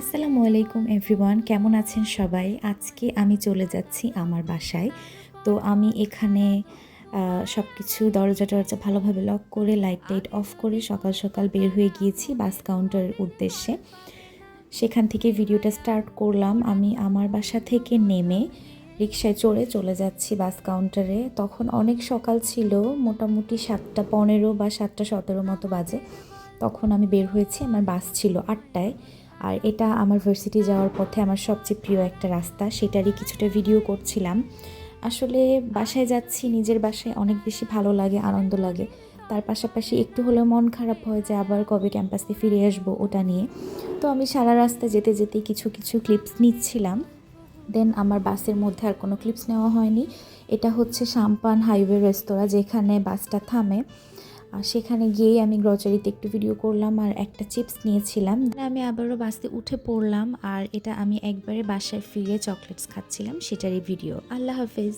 আসসালামু আলাইকুম এভরিওয়ান, কেমন আছেন সবাই? আজকে আমি চলে যাচ্ছি আমার বাসায়। তো আমি এখানে সব কিছু দরজা-টরজা ভালোভাবে লক করে, লাইট-টাইট অফ করে সকাল, সকাল বের হয়ে গিয়েছি বাস কাউন্টারের উদ্দেশ্যে। সেখান থেকে ভিডিওটা স্টার্ট করলাম। আমি আমার বাসা থেকে নেমে রিকশায় চড়ে চলে যাচ্ছি বাস কাউন্টারে। তখন অনেক সকাল ছিল, মোটামুটি 7:15 বা 7:17 মতো বাজে। তখন আমি বের হয়েছি, আমার বাস ছিল 8টায়। আর এটা আমার ভার্সিটি যাওয়ার পথে আমার সবচেয়ে প্রিয় একটা রাস্তা, সেটারই কিছুটা ভিডিও করছিলাম। আসলে বাসায় যাচ্ছি, নিজের বাসায় অনেক বেশি ভালো লাগে, আনন্দ লাগে। তার পাশাপাশি একটু হলেও মন খারাপ হয় যে আবার কবে ক্যাম্পাসে ফিরে আসবো ওটা নিয়ে। তো আমি সারা রাস্তা যেতে যেতে কিছু কিছু ক্লিপস নিচ্ছিলাম। দেন আমার বাসের মধ্যে আর কোনো ক্লিপস নেওয়া হয়নি। এটা হচ্ছে সাম্পান হাইওয়ে রেস্তোরাঁ, যেখানে বাসটা থামে। আর সেখানে গিয়েই আমি গ্রসারিতে একটু ভিডিও করলাম আর একটা চিপস নিয়েছিলাম। আমি আবারও বাসে উঠে পড়লাম আর এটা আমি একবারে বাসায় ফিরে চকলেটস খাচ্ছিলাম, সেটারই ভিডিও। আল্লাহ হাফেজ।